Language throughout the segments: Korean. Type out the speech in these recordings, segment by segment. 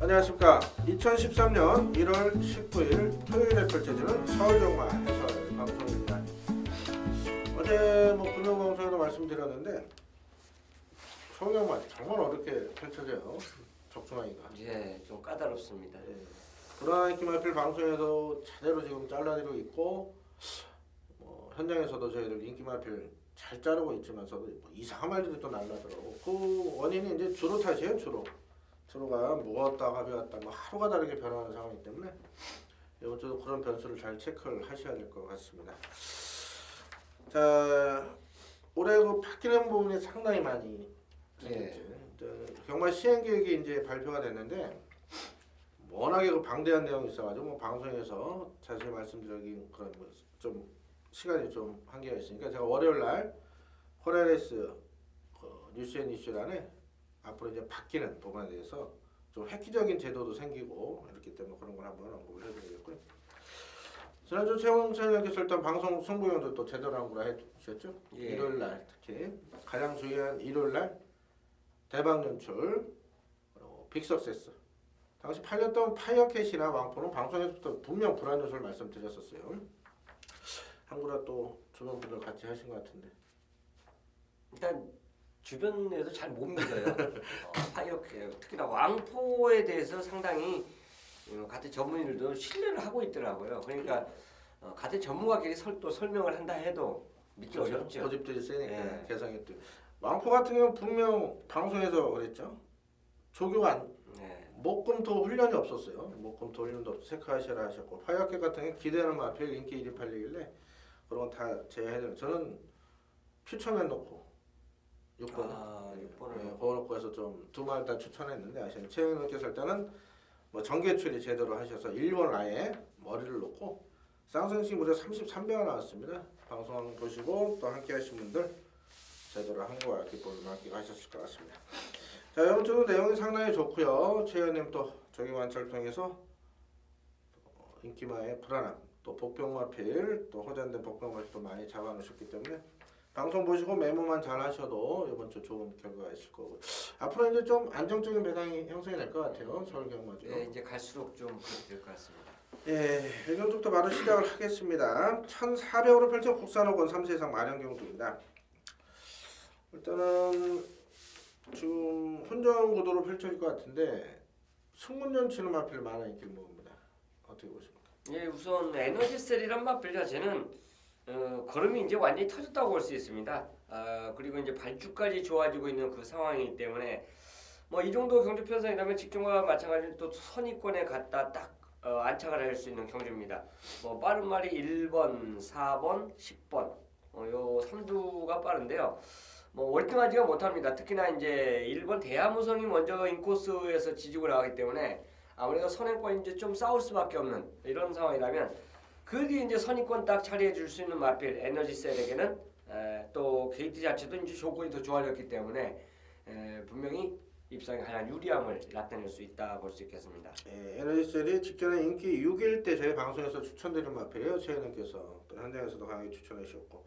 안녕하십니까. 2013년 1월 19일 토요일에 펼쳐지는 서울영화 해설 방송입니다. 어제 금요방송에도 말씀드렸는데 서울영화 정말 어렵게 펼쳐져요. 적중하기가. 예, 좀 까다롭습니다. 불안한 인기마필 방송에서 제대로 지금 잘라내고 있고 현장에서도 저희들 인기마필 잘 자르고 있지만서도 이상한 말들이 또 날라더라고. 그 원인이 이제 주로 탓이에요. 주로가 무엇다 가벼웠다 하루가 다르게 변화하는 상황이기 때문에 이번 주도 그런 변수를 잘 체크를 하셔야 될 것 같습니다. 자, 올해 그 바뀌는 부분이 상당히 많이 생겼죠. 경마 시행 계획이 이제 발표가 됐는데 워낙에 그 방대한 내용이 있어가지고 방송에서 자세히 말씀드리기 그런 좀 시간이 좀 한계가 있으니까 제가 월요일 날 호레레스 뉴스앤이슈란에 앞으로 이제 바뀌는 부분에 대해서 좀 획기적인 제도도 생기고 이렇기 때문에 그런 걸 한번 언급을 해드리겠고요. 지난주 최홍철님께서 일단 방송 승부용도 또 제대로 한구라 해주셨죠. 예. 일요일 날 특히 가장 중요한 일요일 날 대박 연출 그리고 빅서세스. 당시 팔렸던 파이어캣이나 왕포는 방송에서부터 분명 불안 요소를 말씀드렸었어요. 한구라 또 주변 분들 같이 하신 것 같은데. 일단 주변에도 잘 못 믿어요. 파이어캣 특히나 왕포에 대해서 상당히 같은 전문인들도 신뢰를 하고 있더라고요. 그러니까 같은 전문가끼리 또 설명을 한다 해도 믿기 어렵죠. 고집들이 세니까 예. 개성이 또. 왕포 같은 경우는 분명 방송에서 그랬죠. 조교관 목금토 훈련이 없었어요. 목금토 훈련도 없어 체크하셔라 하셨고 파이어캣 같은 경우는 기대하는 마필 인기 1위 팔리길래 그런 건 다 제외해야 저는 퓨처맨 놓고 6번 6번을 그거 놓고 해서 좀 두 마리 다 추천했는데 아시는 최영님께서 일단은 전개 처리 제대로 하셔서 1번 아예 머리를 놓고 쌍성시 무려 33배가 나왔습니다. 방송 보시고 또 함께 하신 분들 제대로 한 거와 기쁨을 맡기고 하셨을 것 같습니다. 자, 이번 주도 내용이 상당히 좋고요. 최현님 또 저기 관찰 통해서 인기마의 불안함, 또 복병마필, 또 호전된 복병마필도 많이 잡아놓으셨기 때문에 방송 보시고 메모만 잘 하셔도 이번 주 좋은 결과가 있을 거고 앞으로 이제 좀 안정적인 배당이 형성이 될 것 같아요. 서울경마죠. 예, 이제 갈수록 좀 그렇게 될 것 같습니다. 예, 이번 주부터 바로 시작을 하겠습니다. 1,400으로 펼쳐 국산호권 3세 이상 마련경주입니다. 일단은 지금 혼전 구도로 펼쳐질 것 같은데 승문전 치는 마필 많아 있길 모릅니다. 어떻게 보십니까? 예, 우선 에너지셀이란 마필 자체는 걸음이 이제 완전히 터졌다고 볼 수 있습니다. 그리고 이제 발주까지 좋아지고 있는 그 상황이기 때문에 이 정도 경주 편성이라면 직전과 마찬가지로 또 선입권에 갖다 딱 안착을 할 수 있는 경주입니다. 빠른 말이 1번, 4번, 10번 요 3두가 빠른데요. 월등하지가 못합니다. 특히나 이제 1번 대하무성이 먼저 인코스에서 지지고 나가기 때문에 아무래도 선행권 이제 좀 싸울 수밖에 없는 이런 상황이라면 그 뒤에 이제 선입권 딱 차리해 줄 수 있는 마필 에너지셀에게는 또 게이트 자체도 이제 조건이 더 좋아졌기 때문에 분명히 입상에 하나 유리함을 나타낼 수 있다 볼 수 있겠습니다. 예, 에너지셀이 직전에 인기 6일 때 저희 방송에서 추천드린 마필이에요. 최현님께서 또 현장에서도 강하게 추천해 주셨고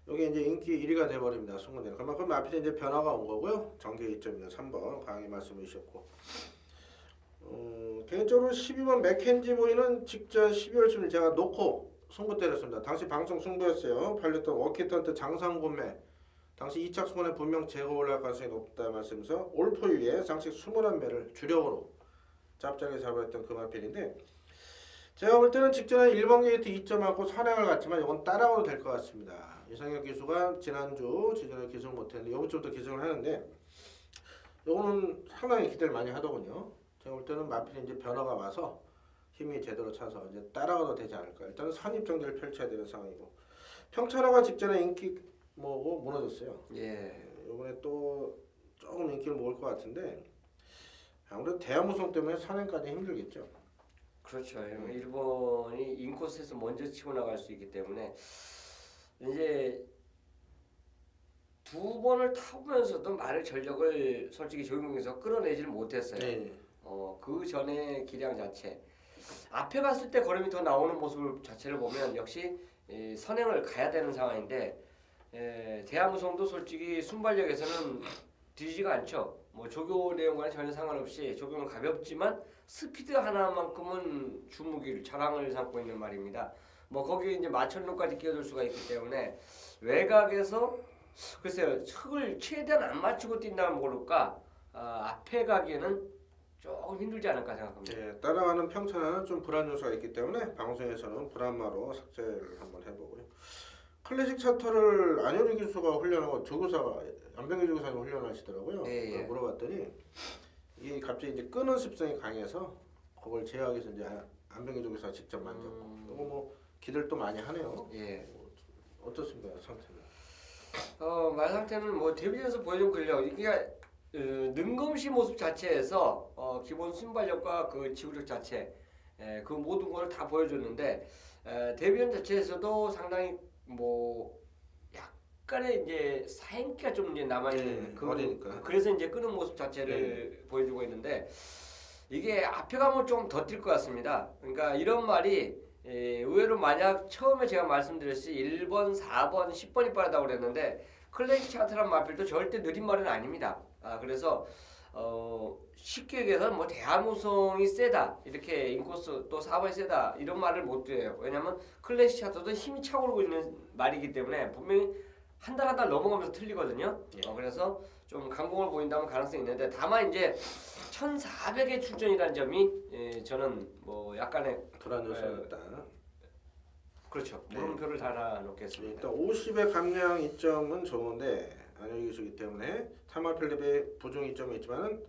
여기 이제 인기 1위가 돼버립니다. 승문대는 그만큼 마필에 이제 변화가 온 거고요. 정계 2점이는 3번 강하게 말씀해 주셨고 개인적으로 12번 맥켄지 보이는 직전 12월쯤에 제가 놓고 승부 때렸습니다. 당시 방송 승부였어요. 팔렸던 워키턴트 장상곤매 당시 2착 수건에 분명 제거 올라갈 가능성이 높다 말씀에서 올포유에 상식 21배를 주력으로 짭짤하게 잡아했던 그 마필인데 제가 볼 때는 직전에 1번 게이트 2점하고 선행을 갔지만 이건 따라가도 될 것 같습니다. 이상혁 기수가 지난주 지난해 기승을 못했는데 이번 주부터 기승을 하는데 이거는 상당히 기대를 많이 하더군요. 제가 볼 때는 마필이 이제 변화가 와서 힘이 제대로 차서 이제 따라가도 되지 않을까. 일단은 선입 정제를 펼쳐야 되는 상황이고 평천화가 직전에 인기 무너졌어요. 예. 이번에 또 조금 인기를 모을 것 같은데 아무래도 대하무성 때문에 선행까지 힘들겠죠. 그렇죠. 일본이 인코스에서 먼저 치고 나갈 수 있기 때문에 이제 두 번을 타면서도 많은 전력을 솔직히 조용에서 끌어내지를 못했어요. 네. 그 전에 기량 자체 앞에 갔을 때 걸음이 더 나오는 모습 자체를 보면 역시 선행을 가야 되는 상황인데 대하무성도 솔직히 순발력에서는 뒤지지가 않죠. 뭐 조교 내용과는 전혀 상관없이 조교는 가볍지만 스피드 하나만큼은 주무기를 자랑을 삼고 있는 말입니다. 뭐 거기에 이제 마천루까지 끼어들 수가 있기 때문에 외곽에서 글쎄요 흙을 최대한 안 맞추고 뛴다면 모를까 앞에 가기에는 조금 힘들지 않을까 생각합니다. 예, 따라가는 평천하는 좀 불안 요소가 있기 때문에 방송에서는 불안마로 삭제를 한번 해보고요. 클래식 차터를 안효리 기수가 훈련하고 조교사가 안병기 조교사님 훈련하시더라고요. 예, 예. 물어봤더니 이게 갑자기 이제 끄는 습성이 강해서 그걸 제어하기 위해서 이제 안병기 조교사가 직접 만졌고 이거 뭐 기대를 또 많이 하네요. 예. 어떻습니까 상태는? 말 상태는 뭐 데뷔전에서 보여준 근력 이게 능검시 모습 자체에서 기본 순발력과 그 지구력 자체 그 모든 걸 다 보여줬는데 데뷔전 자체에서도 상당히 뭐 약간의 이제 사행기가 좀 이제 남아 있는 어리니까. 그래서 이제 끄는 모습 자체를 보여주고 있는데 이게 앞에 가면 좀 더 뛸 것 같습니다. 그러니까 이런 말이 의외로 만약 처음에 제가 말씀드렸듯이 1번, 4번, 10번이 빠르다고 그랬는데 클래식 차트란 마필도 절대 느린 말은 아닙니다. 그래서 쉽게 얘기해서 뭐 대한우성이 세다 이렇게 인코스 또 4번이 세다 이런 말을 못 드려요. 왜냐면 클래식 차트도 힘이 차오르고 있는 말이기 때문에 분명히 한 달 한 달 넘어가면서 틀리거든요. 그래서 좀 강공을 보인다면 가능성이 있는데 다만 이제 1400의 출전이라는 점이 저는 뭐 약간의 불안 요소였다. 그렇죠. 네. 물음표를 달아놓겠습니다. 일단 50의 감량 이점은 좋은데 안효리 기수기 때문에 3화 필립의 부종 이점이 있지만은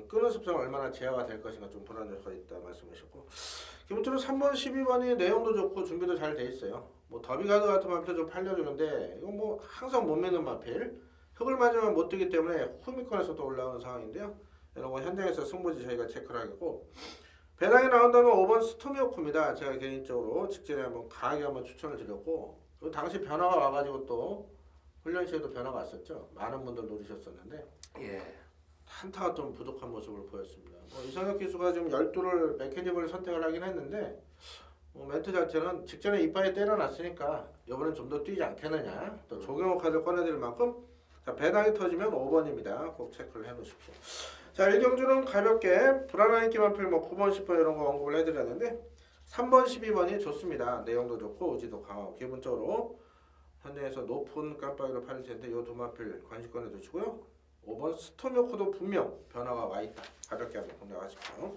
끄는 습성은 얼마나 제어가 될 것인가 좀 불안 요소가 있다 말씀하셨고 기본적으로 3번, 12번이 내용도 좋고 준비도 잘 돼 있어요. 뭐 더비가드 같은 마필도 좀 팔려주는데 이건 뭐 항상 못 믿는 마필 흙을 맞으면 못 뛰기 때문에 후미권에서도 올라오는 상황인데요. 이런 거 현장에서 승부지 저희가 체크를 하겠고 배당이 나온다면 5번 스토미오쿠입니다. 제가 개인적으로 직전에 한번 강하게 한번 추천을 드렸고 그 당시 변화가 와가지고 또 훈련 시에도 변화가 왔었죠. 많은 분들 노리셨었는데 예. 한타가 좀 부족한 모습을 보였습니다. 이상혁 기수가 지금 12를 메커니즘을 선택을 하긴 했는데 멘트 자체는 직전에 이빨에 때려놨으니까 이번엔 좀 더 뛰지 않겠느냐 또 조경호 카드 꺼내드릴 만큼 자, 배당이 터지면 5번입니다. 꼭 체크를 해놓으십시오. 자 1경주는 가볍게 불안한 인기만 필 9번 10번 이런 거 언급을 해드렸는데 3번 12번이 좋습니다. 내용도 좋고 의지도 강하고 기본적으로 현장에서 높은 깜빡이로 팔릴 텐데 이 두 마필 관심권에 두시고요. 5번 스토미오코도 분명 변화가 와있다. 가볍게 한번 공략하십시오.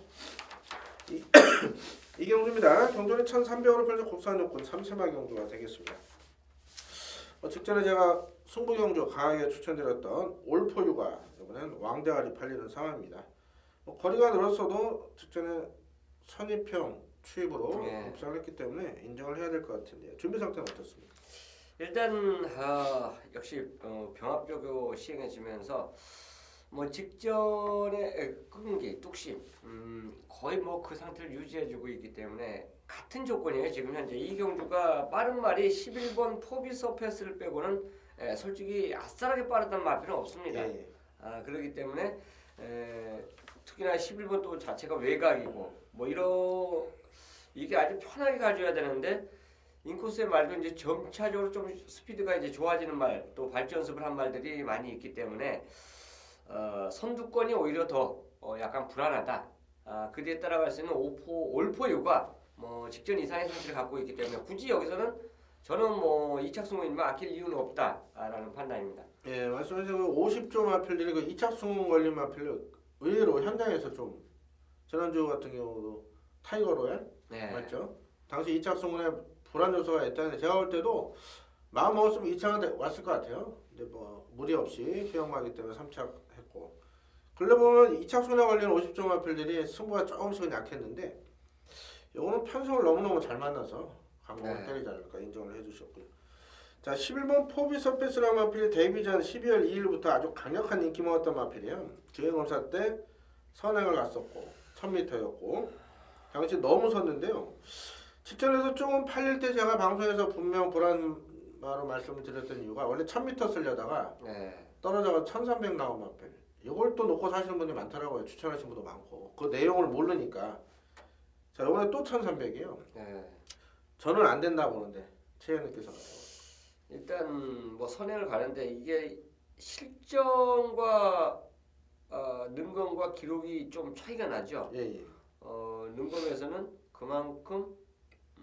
이 경주입니다. 경주는 1300으로 펼쳐 국산 요건 3세마 경주가 되겠습니다. 직전에 제가 승부 경주 강하게 추천드렸던 올포유가 이번엔 왕대가리 팔리는 상황입니다. 거리가 늘었어도 직전에 선입형 추입으로 입상을 했기 때문에 인정을 해야 될 것 같은데 준비 상태는 어떻습니까? 일단 역시 병합조교 시행해지면서 뭐 직전에 끈기, 뚝심 거의 뭐 그 상태를 유지해주고 있기 때문에 같은 조건이에요. 지금 현재 이 경주가 빠른 말이 11번 포비 서페스를 빼고는 솔직히 아싸하게 빠르다는 마필은 없습니다. 예. 그렇기 때문에 특히나 11번 또 자체가 외곽이고 뭐 이게 아주 편하게 가져야 되는데 인코스의 말도 이제 점차적으로 좀 스피드가 이제 좋아지는 말, 또 발전 연습을 한 말들이 많이 있기 때문에 선두권이 오히려 더 약간 불안하다. 그뒤에 따라갈 수 있는 올포유가 뭐 직전 이상의 상태를 갖고 있기 때문에 굳이 여기서는 저는 뭐 이착승원이면 아낄 이유는 없다라는 판단입니다. 예, 말씀하신 그 50조 마필들이 그 이착승원 걸린 마필 의외로 현장에서 좀 지난주 같은 경우도 타이거로에 맞죠? 당시 이착승원에 불안 요소가 있다는데 제가 볼 때도 마음 먹었으면 2차가 왔을 것 같아요. 근데 뭐 무리 없이 휴양마기 때문에 3착했고 근래 보면 2착 손에 걸리는 50점 마필들이 승부가 조금씩은 약했는데 이거는 편성을 너무너무 잘 만나서 강공을 때리지 않을까 인정을 해주셨고요. 자 11번 포비 서페스라는 마필이 데뷔 전 12월 2일부터 아주 강력한 인기 먹었던 마필이에요. 주행검사 때 선행을 갔었고 1000m였고 당시 너무 섰는데요. 직전에도 조금 팔릴 때 제가 방송에서 분명 불안마로 말씀을 드렸던 이유가 원래 1000m 쓰려다가 떨어져서 1300 나온 마필 이걸 또 놓고 사시는 분이 많더라고요. 추천하시는 분도 많고 그 내용을 모르니까 자 이번에 또 1300이에요. 저는 안 된다 보는데 최현님께서 일단 뭐 선행을 가는데 이게 실전과 능검과 기록이 좀 차이가 나죠. 예. 능검에서는 그만큼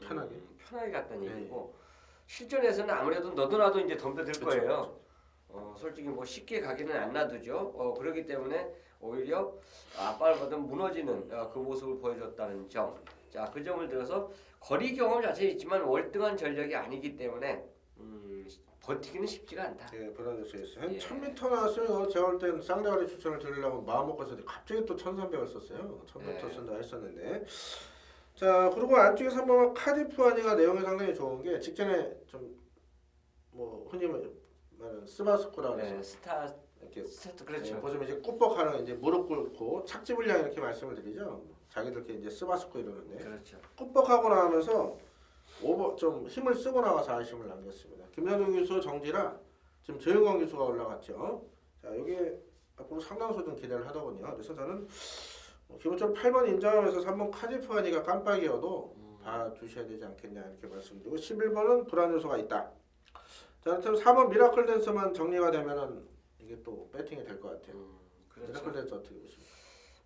편하게 갔다는 예. 얘기고 실전에서는 아무래도 너도 나도 이제 덤벼들 그쵸, 거예요. 솔직히 뭐 쉽게 가기는 안 놔두죠. 그렇기 때문에 오히려 압박을 받으면 무너지는 그 모습을 보여줬다는 점. 자, 그 점을 들어서 거리 경험 자체는 있지만 월등한 전력이 아니기 때문에 버티기는 쉽지가 않다. 예, 불안해서 있어요. 한 예. 1000m 나왔으면 제가 볼 때는 쌍대가리 추천을 드리려고 마음 먹고 있었는데 갑자기 또 1300을 썼어요. 1000m 예. 쓴다 했었는데. 자, 그리고 안쪽에서 한번 카디프 아니가 내용이 상당히 좋은 게 직전에 좀 뭐 흔히 말하는 스바스쿠라 그래서 네, 이렇게 스타트 그렇죠. 예, 보시면 이제 꾹뻑하는 이제 무릎 꿇고 착지 분량 이렇게 말씀을 드리죠. 자기들끼리 이제 스바스쿠 이러는데 그렇죠. 꾹뻑하고 나면서 좀 힘을 쓰고 나가서 아쉬움을 남겼습니다. 김현웅 교수 정지라 지금 조영광 교수가 올라갔죠. 자, 여기에 앞으로 상당수 좀 기대를 하더군요. 그래서 저는 기본적으로 8번 인정하면서 3번 카지프아니가 깜빡이어도 봐주셔야 되지 않겠냐 이렇게 말씀드리고 11번은 불안 요소가 있다. 자, 그렇다면 4번 미라클 댄스만 정리가 되면은 이게 또 배팅이 될 것 같아요. 그렇죠. 미라클 댄스 어떻게 보십니까?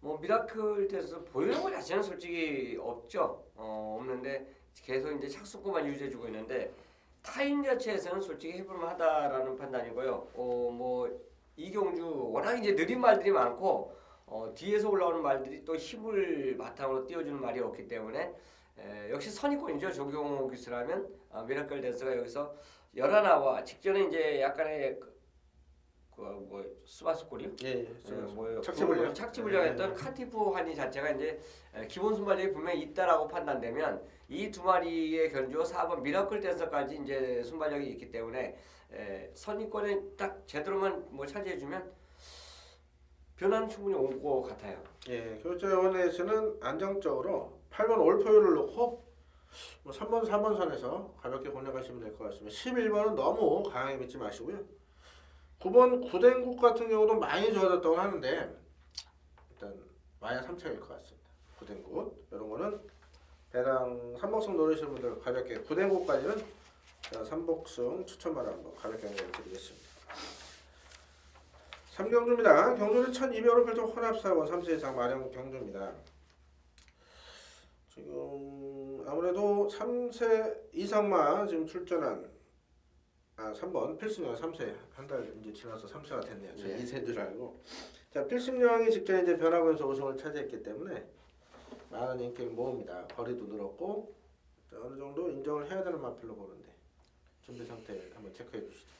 뭐 미라클 댄스 보이는 것 자체는 솔직히 없죠. 없는데 계속 이제 착수구만 유지해주고 있는데 타임 자체에서는 솔직히 해볼만하다라는 판단이고요. 뭐 이경주 워낙 이제 느린 말들이 많고 뒤에서 올라오는 말들이 또 힘을 바탕으로 띄워주는 말이 없기 때문에 역시 선입견이죠. 조경호 기수라면 미라클 댄스가 여기서 열하나와 직전에 이제 약간의 뭐 스바스코리요? 예, 뭐 착지불량. 착지불량했던 카티프 환희 자체가 이제 기본 순발력이 분명히 있다라고 판단되면 이 두 마리의 견주 4번 미라클 댄서까지 이제 순발력이 있기 때문에 선입권에 딱 제대로만 뭐 차지해주면 변화는 충분히 올 것 같아요. 예, 교체원에서는 안정적으로 8번 올포율을 놓고 뭐 3번, 4번 선에서 가볍게 공략하시면 될 것 같습니다. 11번은 너무 강하게 믿지 마시고요. 9번 구den국 같은 경우도 많이 좋아졌다고 하는데 일단 마야 3차일 것 같습니다. 구den국 이런 거는 배당 3복승 노리시는 분들 가볍게 구den국까지는 3복승 추천받아 한번 가볍게 드리겠습니다. 3경주입니다. 경주는 1200으로 펼쳐 혼합사원 3세장 마령 경주입니다. 지금 아무래도 3세 이상만 지금 출전한 3번 필승령 3세 한 달 이제 지나서 3세가 됐네요. 저 2세인 줄 알고. 자, 필승령이 직전에 이제 변화구에서 우승을 차지했기 때문에 많은 인기를 모읍니다. 거리도 늘었고 자, 어느 정도 인정을 해야 되는 마필로 보는데 준비 상태 한번 체크해 주시죠.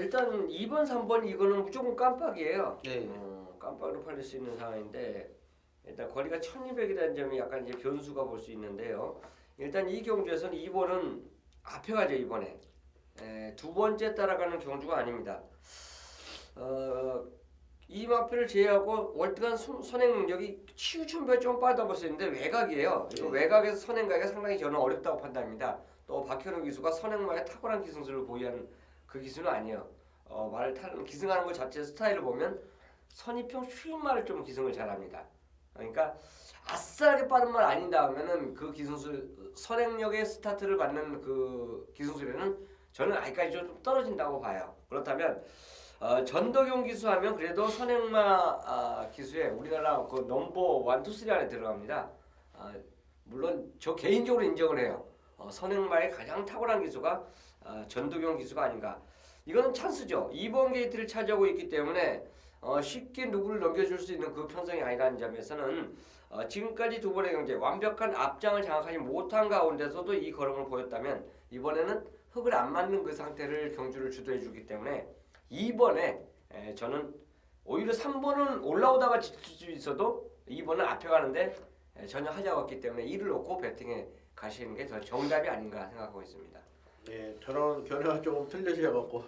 일단 2번, 3번 이거는 무조건 깜빡이에요. 네. 깜빡으로 팔릴 수 있는 상황인데 일단 거리가 1200이라는 점이 약간 이제 변수가 볼 수 있는데요. 일단 이 경주에서는 2번은 앞에 가죠. 이번에 두 번째 따라가는 경주가 아닙니다. 이 마필을 제외하고 월등한 선행 능력이 치우천배 좀 빠져볼 수 있는데 외곽이에요. 이거 외곽에서 선행가기가 상당히 저는 어렵다고 판단합니다. 또 박현우 기수가 선행마에 탁월한 기승술을 보유한 그 기수는 아니에요. 말을 기승하는 것 자체 스타일을 보면 선입형 슈임말을 좀 기승을 잘합니다. 그러니까 아싸하게 빠른 말 아니다 하면은 그 기승술 선행력의 스타트를 받는 그 기승술에는 저는 아직까지 좀 떨어진다고 봐요. 그렇다면 전덕용 기수하면 그래도 선행마 기수에 우리나라 그 넘버 1, 2, 3 안에 들어갑니다. 물론 저 개인적으로 인정을 해요. 선행마의 가장 탁월한 기수가 전덕용 기수가 아닌가. 이거는 찬스죠. 2번 게이트를 차지하고 있기 때문에 쉽게 누구를 넘겨줄 수 있는 그 편성이 아니라는 점에서는 지금까지 두 번의 경제 완벽한 앞장을 장악하지 못한 가운데서도 이 걸음을 보였다면 이번에는 흙을 안 맞는 그 상태를 경주를 주도해 주기 때문에 2번에 저는 오히려 3번은 올라오다가 지칠 수 있어도 2번은 앞에 가는데 전혀 하자가 없기 때문에 이를 놓고 배팅에 가시는 게 더 정답이 아닌가 생각하고 있습니다. 예, 저런 견해가 조금 틀리셔갖고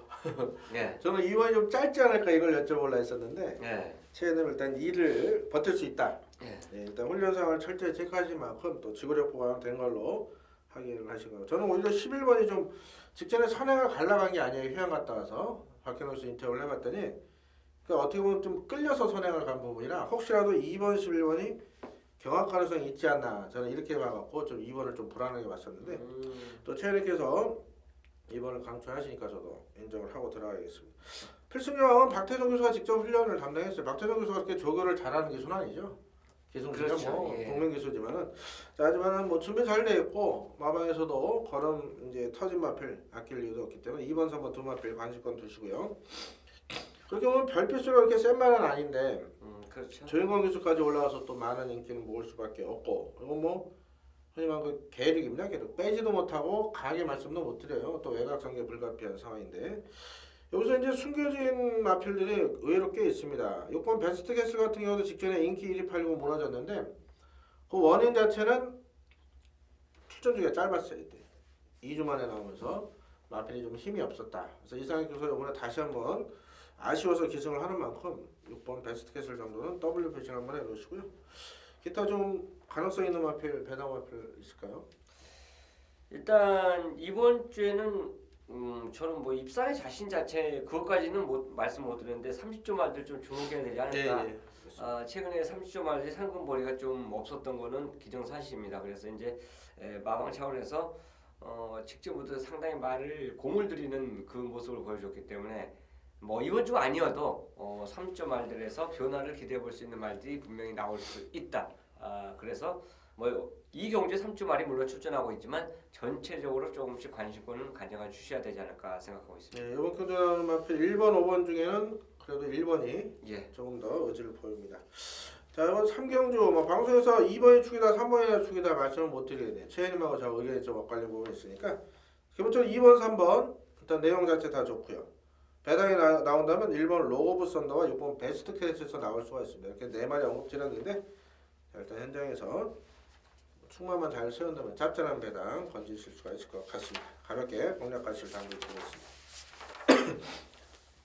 예. 저는 2번이 좀 짧지 않을까 이걸 여쭤보려 했었는데 예. 최근에 일단 2를 버틸 수 있다. 예. 예, 일단 훈련 상황을 철저히 체크하신 만큼 또 지구력 보강된 걸로 확인을 하시고요. 저는 오히려 11번이 좀 직전에 선행을 갈라간 게 아니에요. 휴양 갔다 와서 박현호 씨 인터뷰를 해봤더니 그러니까 어떻게 보면 좀 끌려서 선행을 간 부분이라 혹시라도 2번, 11번이 경합 가능성이 있지 않나 저는 이렇게 봐갖고 좀 2번을 좀 불안하게 봤었는데 또 최현님께서 2번을 강추하시니까 저도 인정을 하고 들어가겠습니다. 필승여왕은 박태종 교수가 직접 훈련을 담당했어요. 박태종 교수가 그렇게 조교를 잘하는 기수는 아니죠. 기승기가 그렇죠. 뭐 예. 국민 기수지만은 자, 하지만은 뭐 준비 잘 돼 있고 마방에서도 걸음 이제 터진 마필 아낄 이유도 없기 때문에 2번, 3번 두 마필 관심권 두시고요. 그렇게 보면 별필수가 그렇게 센 말은 아닌데 그렇죠. 조인권 기수까지 올라와서 또 많은 인기는 모을 수밖에 없고 그리고 뭐 흔히 말하는 그 계륵입니다. 계륵 빼지도 못하고 강하게 말씀도 못 드려요. 또 외곽 전개 불가피한 상황인데 여기서 이제 숨겨진 마필들이 의외로 꽤 있습니다. 6번 베스트 캐슬 같은 경우도 직전에 인기 1위 팔리고 무너졌는데 그 원인 자체는 출전 주기가 짧았어요. 이때 2주 만에 나오면서 마필이 좀 힘이 없었다. 그래서 이상희 교수 이번에 다시 한번 아쉬워서 기승을 하는 만큼 6번 베스트 캐슬 정도는 W 표시 한번 해놓으시고요. 기타 좀 가능성 있는 마필, 배당 마필 있을까요? 일단 이번 주에는 저는 뭐 입상의 자신 자체 그것까지는 말씀 못 드렸는데 30조 말들 좀 주목해야 되지 않을까. 예. 최근에 30조 말들 상금벌이가 좀 없었던 거는 기정사실입니다. 그래서 이제 마방 차원에서 직전부터 상당히 말을 공을 들이는 그 모습을 보여줬기 때문에 뭐 이번 주 아니어도 30조 말들에서 변화를 기대해 볼 수 있는 말들이 분명히 나올 수 있다. 그래서 뭐 이경주에 3주 말이 물론 출전하고 있지만 전체적으로 조금씩 관심권은 가져가 주셔야 되지 않을까 생각하고 있습니다. 네, 이번 교전 마필 1번, 5번 중에는 그래도 1번이 예. 조금 더 의지를 보입니다. 자, 이번 3경주 뭐 방송에서 2번이 축이다, 3번이 축이다 말씀을 못 드리겠네요. 최현님하고 저 의견이 좀 엇갈린 부분이 있으니까 기본적으로 2번, 3번 일단 내용 자체 다 좋고요. 배당이 나온다면 1번 로고 오브 썬더와 6번 베스트 캐릭터에서 나올 수가 있습니다. 이렇게 네 마리 언급드렸는데 자, 일단 현장에서 축마만 잘 세운다면 잡전한 배당 건지실 수가 있을 것 같습니다. 가볍게 공략하실 당부를 드리겠습니다.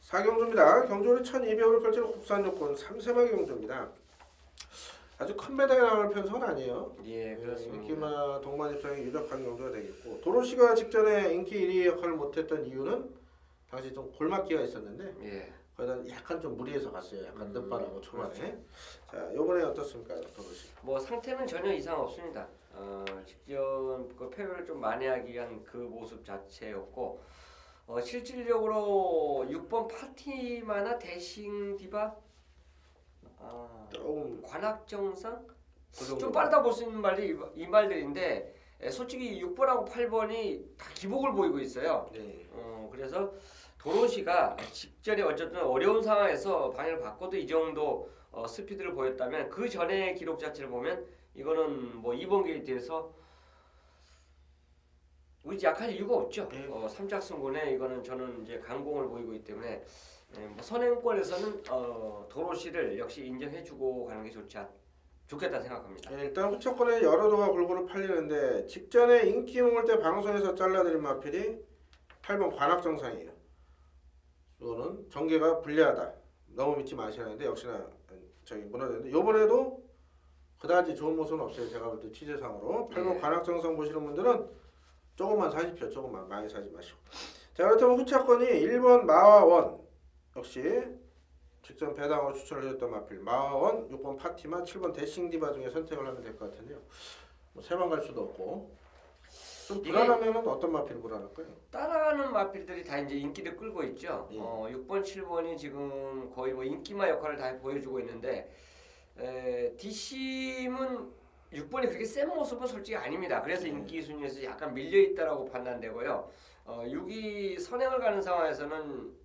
4경주입니다. 경주를 1200으로 펼치는 국산 요건 3세마 경주입니다. 아주 큰 배당이 나올 편성은 아니에요. 예, 그렇습니다. 인기마 동반 입장에 유력한 경주가 되겠고 도로시가 직전에 인기 1위 역할을 못했던 이유는 당시 좀 골맞기가 있었는데 예. 거기다 약간 좀 무리해서 갔어요. 약간 늦바라고 초반에. 그렇죠. 자, 이번에 어떻습니까, 도로시? 뭐 상태는 전혀 이상 없습니다. 직전 그 패배를 좀 만회하기 위한 그 모습 자체였고 실질적으로 6번 파티마나 대싱 디바 조금 관악정상 그 정도. 좀 빠르다 볼 수 있는 말이 이 말들인데 솔직히 6번하고 8번이 다 기복을 보이고 있어요. 네. 그래서 도로시가 직전에 어쨌든 어려운 상황에서 방향을 바꿔도 이 정도 스피드를 보였다면 그 전의 기록 자체를 보면 이거는 뭐 이번 게이트에서 약할 이유가 없죠. 네. 3작승군에 이거는 저는 이제 강공을 보이고 있기 때문에 뭐 선행권에서는 도로시를 역시 인정해주고 가는 게 좋겠다 생각합니다. 네, 일단 후차권에 여러 도가 골고루 팔리는데 직전에 인기 모을 때 방송에서 잘라드린 마필이 8번 관악정상이에요. 이거는 전개가 불리하다. 너무 믿지 마시라는데 역시나 저기 무너졌는데 이번에도 그다지 좋은 모습은 없어요. 제가 볼 때 취재상으로 8번 예. 관악정상 보시는 분들은 조금만 사십시오. 조금만 많이 사지 마시고. 자, 그렇다면 후차권이 1번 마와원 역시 직전 배당으로 추천을 해줬던 마필 마와원, 6번 파티마, 7번 대싱디바 중에 선택을 하면 될 것 같은데요. 뭐 세번 갈 수도 없고 좀 불안하면은 어떤 마필이 불안할까요? 따라가는 마필들이 다 이제 인기를 끌고 있죠. 예. 6번, 7번이 지금 거의 뭐 인기마 역할을 다 보여주고 있는데 DC임은 6번이 그렇게 센 모습은 솔직히 아닙니다. 그래서 인기 순위에서 약간 밀려 있다라고 판단되고요. 6위 선행을 가는 상황에서는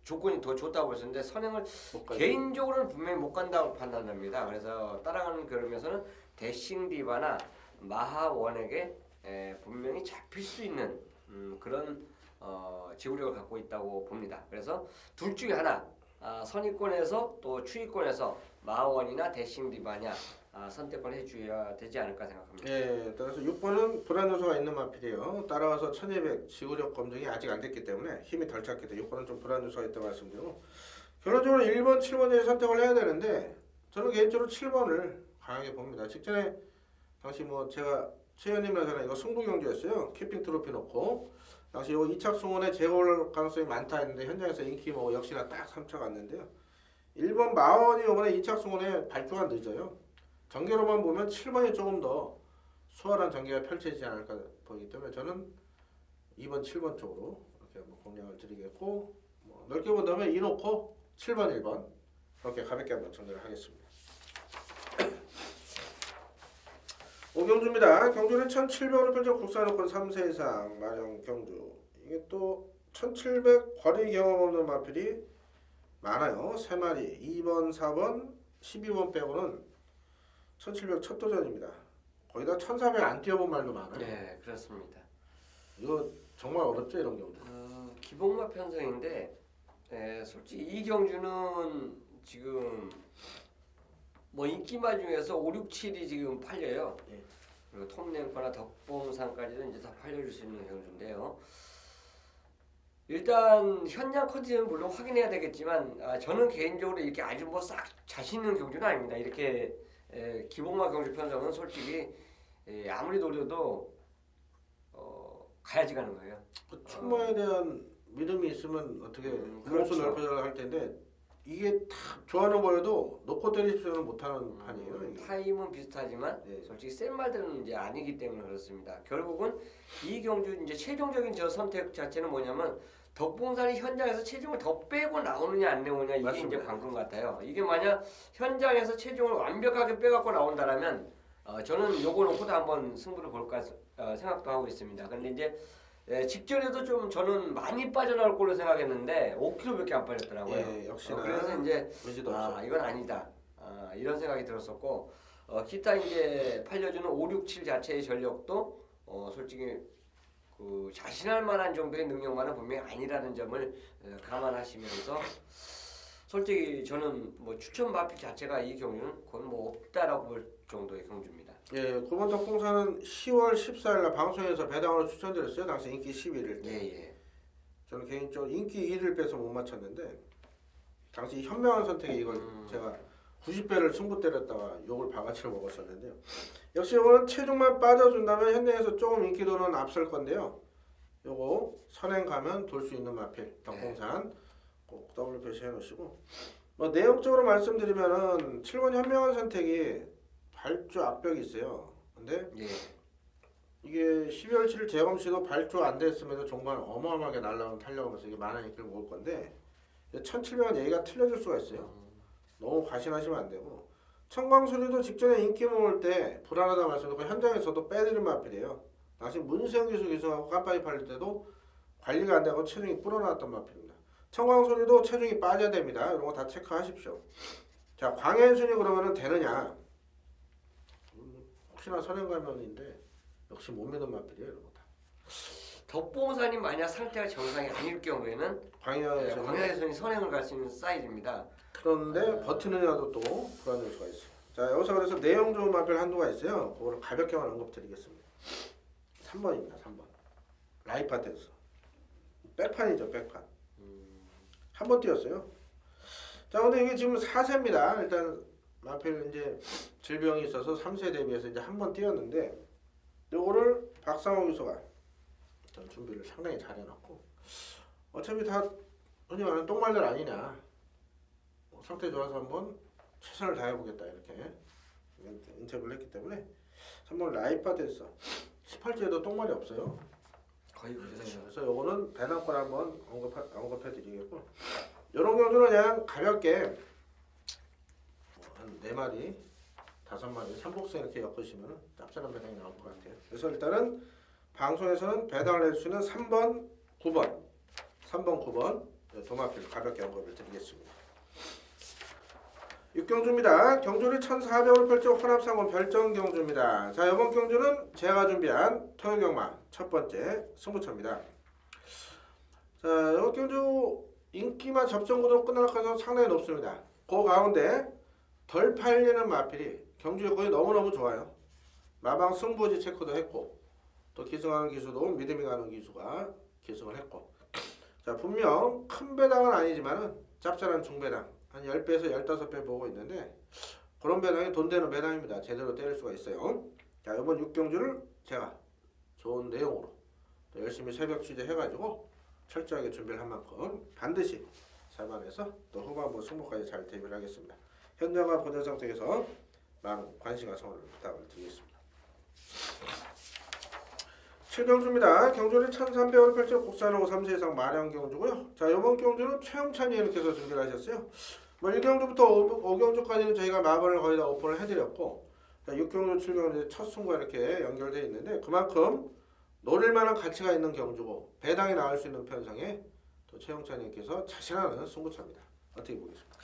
조건이 더 좋다고 보시는데 선행을 못 가죠. 개인적으로는 분명히 못 간다고 판단됩니다. 그래서 따라가는 그림에서는 대싱디바나 마하원에게 분명히 잡힐 수 있는 그런 지구력을 갖고 있다고 봅니다. 그래서 둘 중에 하나 선위권에서 또 추위권에서 마하원이나 대싱디바냐 선택을 해줘야 되지 않을까 생각합니다. 예, 따라서 6번은 불안 요소가 있는 마필이에요. 따라와서 1200 지구력 검증이 아직 안 됐기 때문에 힘이 덜 찼기 때문에 6번은 좀 불안 요소가 있다고 말씀드리고 결론적으로 1번, 7번 중에 선택을 해야 되는데 저는 개인적으로 7번을 강하게 봅니다. 직전에 당시 뭐 제가 최현님이랑 저랑 이거 승부 경주였어요. 키핑 트로피 놓고 당시 이거 2착 승원에 제거할 가능성이 많다 했는데 현장에서 인기 뭐 역시나 딱 3차 갔는데요. 1번 마원이 이번에 2착 승원에 발주가 늦어요. 전개로만 보면 7번이 조금 더 수월한 전개가 펼쳐지지 않을까 보이기 때문에 저는 2번, 7번 쪽으로 이렇게 한번 공략을 드리겠고 넓게 본다면 이놓고 7번 1번 이렇게 가볍게 한번 정리를 하겠습니다. 5경주입니다. 경주는 1700으로 펼쳐 국산여권 3세 이상 마령 경주. 이게 또 1700 거리 경험 없는 마필이 많아요. 3마리 2번 4번 12번 빼고는 1700 첫 도전입니다. 거기다 1400 안 뛰어본 말도 많아요. 네, 그렇습니다. 이거 정말 어렵죠 이런 경우도. 기복마 편성인데 솔직히 이 경주는 지금 뭐 인기마 중에서 5, 6, 7이 지금 팔려요. 예. 그리고 톱랭커나 덕봉산까지도 이제 다 팔려줄 수 있는 경주인데요. 일단 현장 컨디션은 물론 확인해야 되겠지만 저는 개인적으로 이렇게 아주 뭐 싹 자신 있는 경주는 아닙니다. 이렇게 기복마 경주 편성은 솔직히 아무리 노려도 가야지 가는 거예요. 그 충마에 대한 믿음이 있으면 어떻게 그렇죠. 구멍수 넓혀달라 할 텐데 이게 다 좋아하는 거여도 놓고 때리십시오는 못하는 판이에요. 이게. 타임은 비슷하지만 예. 솔직히 센 말들은 이제 아니기 때문에 그렇습니다. 결국은 이 경주 이제 최종적인 저 선택 자체는 뭐냐면 덕봉산이 현장에서 체중을 더 빼고 나오느냐 안 나오느냐 이게 맞습니다. 이제 관건 같아요. 이게 만약 현장에서 체중을 완벽하게 빼갖고 나온다라면 저는 요거 놓고도 한번 승부를 볼까 생각도 하고 있습니다. 근데 이제 직전에도 좀 저는 많이 빠져나올 걸로 생각했는데 5kg밖에 안 빠졌더라고요. 예, 역시나 그래서 이제 의지도 없어. 이건 아니다. 이런 생각이 들었었고 기타 이제 팔려주는 5, 6, 7 자체의 전력도 솔직히 그 자신할 만한 정도의 능력만은 분명히 아니라는 점을 감안하시면서 솔직히 저는 뭐 추천 마필 자체가 이 경주는 거의 뭐 없다라고 볼 정도의 경주입니다. 예, 9번 덕봉사는 10월 14일 날 방송에서 배당으로 추천드렸어요. 당시 인기 11일 때. 예. 저는 개인적으로 인기 1을 빼서 못 맞췄는데 당시 현명한 선택이 이걸 제가 90배를 승부 때렸다가 욕을 바가지로 먹었었는데요. 역시 이거는 체중만 빠져준다면 현대에서 조금 인기도는 앞설 건데요. 요거 선행 가면 돌 수 있는 마필 덕봉산 꼭 더블 표시해 놓으시고 뭐 내용적으로 말씀드리면은 7번 현명한 선택이 발주 압벽이 있어요. 근데 예. 이게 12월 7일 재검 시도 발주 안 됐음에도 정말 어마어마하게 날라오는 탄력하면서 이게 많은 인기를 먹을 건데 1700원 얘기가 틀려질 수가 있어요. 너무 과신하시면 안 되고 청광수리도 직전에 인기 모을 때 불안하다 말씀드리고 현장에서도 빼드린 마필이에요. 당시 문세영 기수 기수하고 깜빡이 팔릴 때도 관리가 안 되고 체중이 불어나왔던 마필입니다. 청광수리도 체중이 빠져야 됩니다. 이런 거 다 체크하십시오. 자, 광해순이 그러면은 되느냐? 혹시나 선행가면인데 역시 못 믿은 마필이에요. 이런 거 다. 덕봉산이 만약 상태가 정상이 아닐 경우에는 광해순이 광야에서는 선행을 갈 수 있는 사이즈입니다. 그런데 버티느냐도 또 불안할 수가 있어요. 자, 여기서 그래서 내용 좋은 마필 한두가 있어요. 그거를 가볍게만 언급드리겠습니다. 3번입니다. 3번. 라이파텍스. 백판이죠. 백판. 한 번 뛰었어요. 자, 근데 이게 지금 4세입니다. 일단 마필 이제 질병이 있어서 3세 대비해서 이제 한 번 뛰었는데 요거를 박상호 교수가 전 준비를 상당히 잘 해놨고 어차피 다 흔히 말하는 똥말들 아니냐. 상태 좋아서 한번 최선을 다해보겠다 이렇게 인터뷰를 했기 때문에 3번 라이파텍스 18주에도 똥말이 없어요. 거의 그래요. 그래서 요거는 배낭권 한번 언급해드리겠고 이런 경우는 그냥 가볍게 한 4마리 5마리 3복승 이렇게 엮으시면 짭짤한 배당이 나올 것 같아요. 그래서 일단은 방송에서는 배당을 낼 수 있는 3번 9번 3번 9번 도마필 가볍게 언급을 드리겠습니다. 6경주입니다. 경주를 1400으로 펼쳐 혼합상권 별정 경주입니다. 자, 이번 경주는 제가 준비한 토요경마 첫 번째 승부처입니다. 자, 이번 경주 인기마 접전구도 끝나서 상당히 높습니다. 그 가운데 덜 팔리는 마필이 경주 여건이 너무너무 좋아요. 마방 승부지 체크도 했고 또 기승하는 기수도 믿음이 가는 기수가 기승을 했고 자, 분명 큰 배당은 아니지만은 짭짤한 중배당 한 10배에서 15배 보고 있는데 그런 배당이 돈 되는 배당입니다. 제대로 때릴 수가 있어요. 자, 이번 6경주를 제가 좋은 내용으로 또 열심히 새벽 취재해가지고 철저하게 준비를 한 만큼 반드시 살만해서 또 후반부 승부까지 잘 대비를 하겠습니다. 현장과 보전 상태에서 많은 관심과 성원을 부탁을 드리겠습니다. 7경주입니다. 경주는 1300원 펼쳐 국산하고 3세 이상 마량 경주고요. 자, 이번 경주는 최영찬 의원님께서 준비를 하셨어요. 뭐 1경주부터 5경주까지는 저희가 마번을 거의 다 오픈을 해드렸고, 자, 6경주, 7경주 첫 승과 이렇게 연결되어 있는데 그만큼 노릴 만한 가치가 있는 경주고 배당이 나올 수 있는 편성에 또 최영찬 의원님께서 자신하는 승부차입니다. 어떻게 보겠습니까?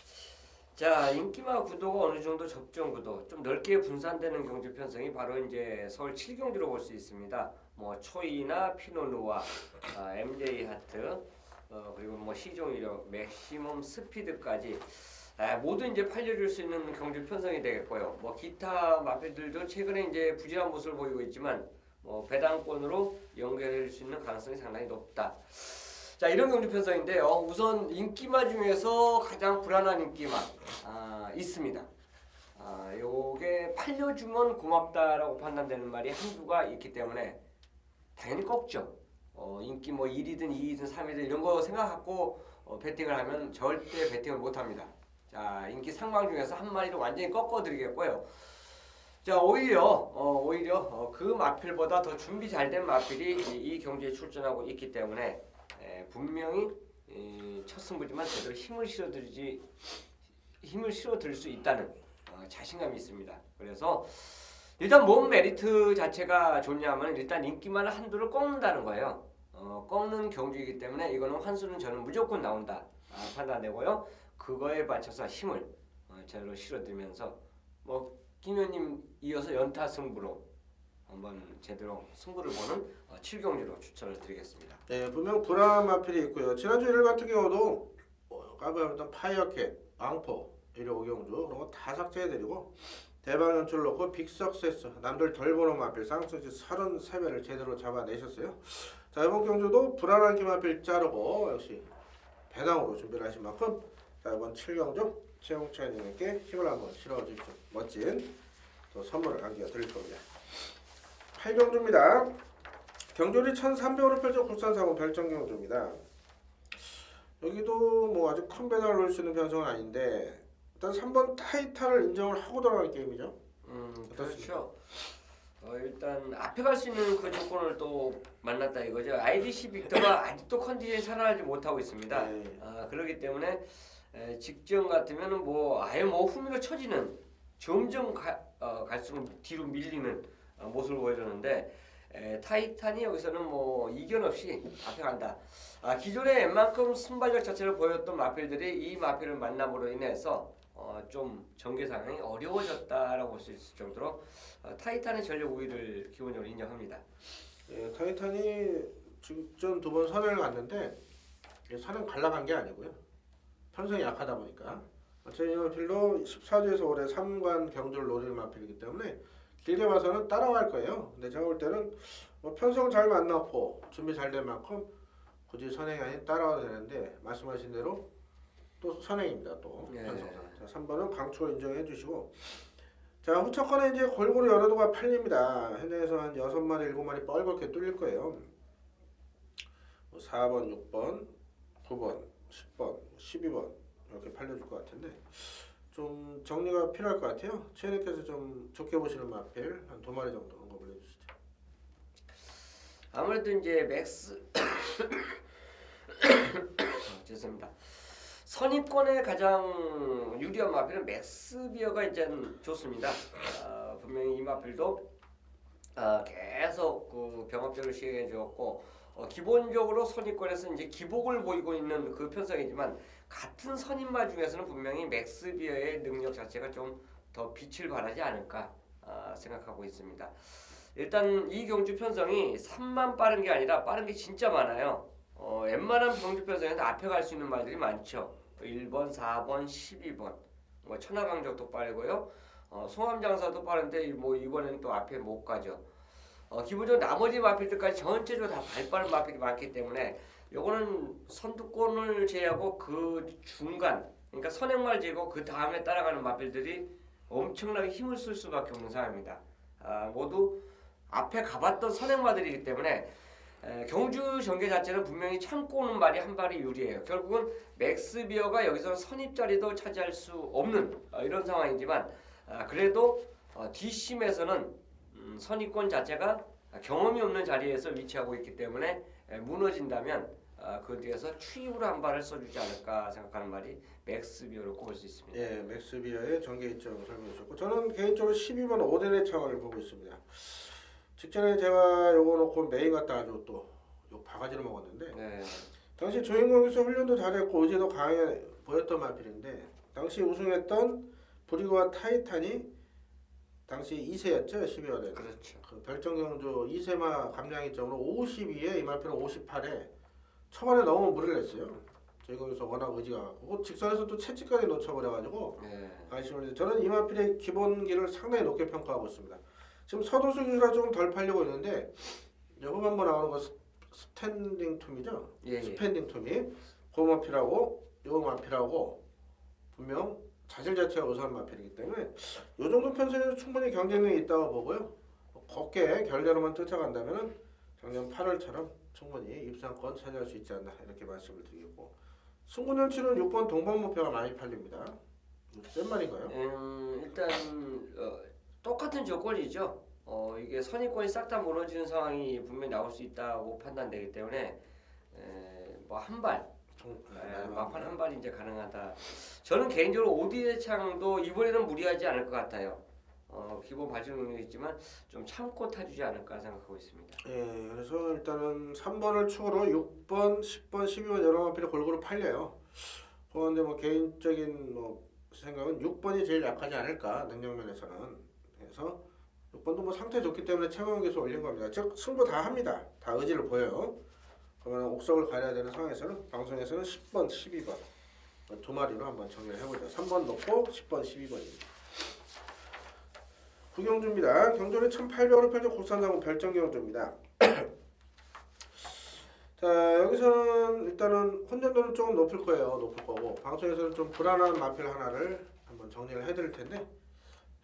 자, 인기마 구도가 어느 정도 접전 구도, 좀 넓게 분산되는 경주 편성이 바로 이제 서울 7경주로 볼 수 있습니다. 뭐 초이나 피노누아, MJ 하트, 그리고 뭐 시종이력, 맥시멈 스피드까지 모두 이제 팔려줄 수 있는 경주 편성이 되겠고요. 뭐 기타 마필들도 최근에 이제 부진한 모습을 보이고 있지만 뭐 배당권으로 연결될 수 있는 가능성이 상당히 높다. 자, 이런 경주 편성인데요. 우선 인기마 중에서 가장 불안한 인기마 있습니다. 요게 팔려주면 고맙다라고 판단되는 말이 한두가 있기 때문에 당연히 꺾죠. 인기 뭐 1위든 2위든 3위든 이런 거 생각하고 배팅을 하면 절대 배팅을 못합니다. 자, 인기 상방 중에서 한 마리를 완전히 꺾어드리겠고요. 자, 오히려 그 마필보다 더 준비 잘 된 마필이 이 경주에 출전하고 있기 때문에 분명히 첫 승부지만 제대로 힘을 실어드릴 수 있다는 자신감이 있습니다. 그래서 일단 몸 메리트 자체가 좋냐면 일단 인기만 한두를 꺾는다는 거예요. 꺾는 경주이기 때문에 이거는 환수는 저는 무조건 나온다 판단되고요. 그거에 맞춰서 힘을 제대로 실어드리면서 뭐 김현님 이어서 연타 승부로 한번 제대로 승부를 보는 7경주로 추천을 드리겠습니다. 네, 분명 불안한 마필이 있고요. 지난주 일 같은 경우도 까부했던 파이어캣, 앙포, 1위 5경주 그런 거 다 삭제해드리고 대박 연출 놓고 빅석세스 남들 덜 보는 마필 쌍수지 33배를 제대로 잡아내셨어요. 자, 이번 경주도 불안한 기마필 자르고 역시 배당으로 준비를 하신 만큼 자, 이번 7경주 최용찬님께 힘을 한번 실어주십시오. 멋진 또 선물을 안겨드릴 겁니다. 8경주입니다. 경주리 1300원을 펼쳐 국산사고 별정경주입니다. 여기도 뭐 아주 큰 배당을 넣을 수 있는 편성은 아닌데 일단 3번 타이탄을 인정을 하고 들어가는 게임이죠. 그렇죠. 일단 앞에 갈 수 있는 그 조건을 또 만났다 이거죠. IDC 빅터가 아직도 컨디션이 살아나지 못하고 있습니다. 네. 그렇기 때문에 직전 같으면은 뭐 아예 뭐 후미로 쳐지는 점점 갈수록 뒤로 밀리는 모습을 보여줬는데 타이탄이 여기서는 뭐 이견 없이 앞에 간다. 기존에 웬만큼 순발력 자체를 보였던 마필들이 이 마필을 만남으로 인해서 좀 전개 상황이 어려워졌다라고 볼 수 있을 정도로 타이탄의 전력 우위를 기본적으로 인정합니다. 예, 타이탄이 직전 2번 선행을 갔는데 선행 갈라간 게 아니고요. 편성이 약하다 보니까 어차피 마필도 14주에서 올해 3관 경주를 노릴 마필이기 때문에 길게 봐서는 따라갈 거예요. 근데 제가 볼 때는 뭐 편성 잘 만났고 준비 잘 된 만큼 굳이 선행이 아닌 따라와도 되는데 말씀하신 대로 또 선행입니다. 또 편성상. 자, 3번은 강추로 인정해 주시고 자, 후차권에 이제 골고루 여러 도가 팔립니다. 현장에서 한 6마리, 7마리 뻘겋게 뚫릴 거예요. 4번, 6번, 9번, 10번, 12번 이렇게 팔려줄 것 같은데 좀 정리가 필요할 것 같아요. 최현님께서 좀 좋게 보시는 마필 한 2마리 정도 언급을 해주시죠. 아무래도 이제 맥스 죄송합니다. 선입권에 가장 유리한 마필은 맥스비어가 이제 좋습니다. 분명히 이 마필도 계속 그 병합적으로 시행해 주었고 기본적으로 선입권에서 이제 기복을 보이고 있는 그 편성이지만 같은 선임마 중에서는 분명히 맥스비어의 능력 자체가 좀 더 빛을 발하지 않을까 생각하고 있습니다. 일단 이 경주 편성이 3만 빠른 게 아니라 빠른 게 진짜 많아요. 웬만한 경주 편성에서 앞에 갈 수 있는 말들이 많죠. 1번, 4번, 12번 뭐 천하강적도 빠르고요. 송암장사도 빠른데 뭐 이번에는 또 앞에 못 가죠. 기본적으로 나머지 마필들까지 전체적으로 다 발빠른 마필이 많기 때문에 요거는 선두권을 제외하고 그 중간 그러니까 선행말 제고 그 다음에 따라가는 마필들이 엄청나게 힘을 쓸 수밖에 없는 상황입니다. 모두 앞에 가봤던 선행마들이기 때문에 경주 전개 자체는 분명히 참고 오는 말이 한 발이 유리해요. 결국은 맥스비어가 여기서 선입 자리도 차지할 수 없는 이런 상황이지만 그래도 뒷심에서는 선입권 자체가 경험이 없는 자리에서 위치하고 있기 때문에 무너진다면 그 뒤에서 추입으로 한 발을 써주지 않을까 생각하는 말이 맥스 비어로 꼽을 수 있습니다. 예, 맥스 비어의 전개 이점을 설명해 주셨고 저는 개인적으로 12번 오덴의 창을 보고 있습니다. 직전에 제가 요거 놓고 메인 갖다 아주 또 요 바가지로 먹었는데 네. 당시 조인공에서 훈련도 잘했고 의지도 강해 보였던 마필인데 당시 우승했던 브리그와 타이탄이 당시 2세였죠 12월에 그렇죠. 그 별정경주 2세마 감량이점으로 52에 이 마필은 58에 초반에 너무 무리를 했어요. 조인공에서 워낙 의지가 강하고 직선에서 또 채찍까지 놓쳐버려가지고 네. 아쉬운데 저는 이 마필의 기본기를 상당히 높게 평가하고 있습니다. 지금 서도수 기술이 조금 덜 팔리고 있는데 이제 후반부 나오는 거 스탠딩 툼이죠. 예, 예. 스탠딩 툼이 그 마필하고 요 마필하고 분명 자질 자체가 우수한 마필이기 때문에 요 정도 편성에서 충분히 경쟁력이 있다고 보고요. 곱게 결과로만 쫓아간다면은 작년 8월처럼 충분히 입상권 차지할 수 있지 않나 이렇게 말씀을 드리겠고 승군연치는 6번 동방목표가 많이 팔립니다. 센 말인가요? 일단 똑같은 조건이죠. 이게 선입권이 싹 다 무너지는 상황이 분명히 나올 수 있다고 판단되기 때문에 뭐 한 발, 막판 한 발이 이제 가능하다. 저는 개인적으로 오디의 창도 이번에는 무리하지 않을 것 같아요. 기본 발전 능력이 있지만 좀 참고 타주지 않을까 생각하고 있습니다. 예, 그래서 일단은 3번을 축으로 6번, 10번, 12번 여러 마필이 골고루 팔려요. 그런데 뭐 개인적인 뭐 생각은 6번이 제일 약하지 않을까 능력면에서는. 그래서 6번도 뭐 상태 좋기 때문에 최고의 기수 올린 겁니다. 즉 승부 다 합니다. 다 의지를 보여요. 그러면 옥석을 가려야 되는 상황에서는 방송에서는 10번, 12번 두 마리로 한번 정리를 해보죠. 3번 놓고 10번, 12번입니다. 구경주입니다. 경주는 1800으로 펼쳐 국산자문 별정경주입니다. 자 여기서는 일단은 혼전도는 조금 높을 거예요. 높을 거고 방송에서는 좀 불안한 마필 하나를 한번 정리를 해드릴 텐데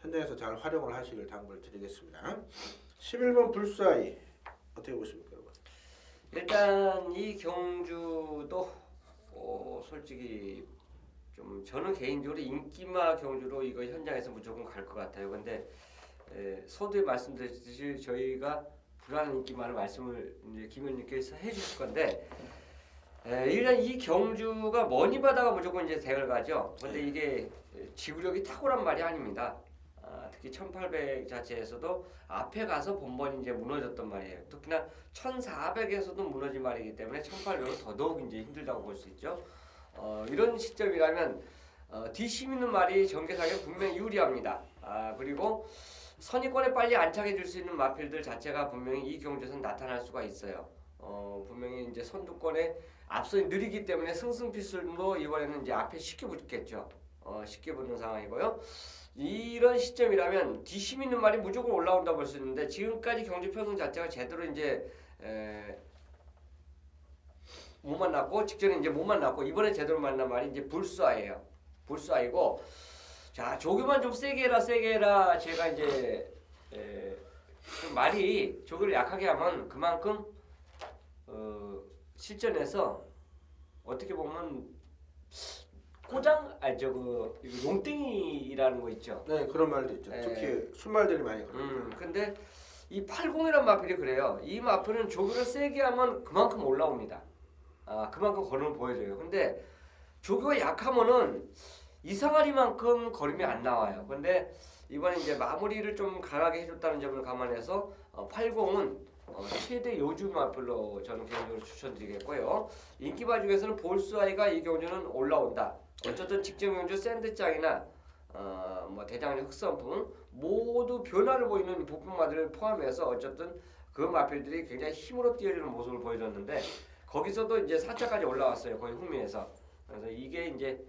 현장에서 잘 활용을 하시길 당부를 드리겠습니다. 11번 불사이 어떻게 보십니까 여러분? 일단 이 경주도 솔직히 좀 저는 개인적으로 인기마 경주로 이거 현장에서 무조건 갈 것 같아요. 근데 서두에 말씀드렸듯이 저희가 불안한 인기만을 말씀을 이제 김 의원님께서 해주실 건데 일단 이 경주가 머니 바다가 무조건 이제 대을 가죠. 근데 이게 지구력이 탁월한 말이 아닙니다. 특히 1800 자체에서도 앞에 가서 번번이 이제 무너졌던 말이에요. 특히나 1400에서도 무너진 말이기 때문에 1800은 더더욱 이제 힘들다고 볼 수 있죠. 이런 시점이라면 뒷심 있는 말이 전개상에 분명히 유리합니다. 그리고 선의권에 빨리 안착해 줄 수 있는 마필들 자체가 분명히 이 경주에서는 나타날 수가 있어요. 분명히 이제 선두권에 앞서 느리기 때문에 승승필승도 이번에는 이제 앞에 쉽게 붙겠죠. 쉽게 붙는 상황이고요. 이런 시점이라면 뒷심 있는 말이 무조건 올라온다고 볼 수 있는데 지금까지 경주 편성 자체가 제대로 이제 못 만났고 직전에 이제 못 만났고 이번에 제대로 만난 말이 이제 불수아예요. 불수아이고 자 조교만 좀 세게 해라 제가 이제 좀 말이 조교를 약하게 하면 그만큼 실전에서 어떻게 보면 용땡이라는 거 있죠. 네 그런 말도 있죠. 특히 순말들이 많이 그래요. 근데 이 80이란 마필이 그래요. 이 마필은 조교를 세게 하면 그만큼 올라옵니다. 그만큼 걸음을 보여줘요. 근데 조교가 약하면은 이상하리만큼 걸음이 안 나와요. 근데 이번에 이제 마무리를 좀 강하게 해줬다는 점을 감안해서 80은 최대 요주 마필로 저는 개인적으로 추천드리겠고요. 인기바 중에서는 볼스아이가 이 경주는 올라온다. 어쨌든 직전 경주 샌드장이나 뭐 대장리 흑선풍 모두 변화를 보이는 부품마들을 포함해서 어쨌든 그 마필들이 굉장히 힘으로 뛰어주는 모습을 보여줬는데 거기서도 이제 4차까지 올라왔어요. 거의 흥미에서. 그래서 이게 이제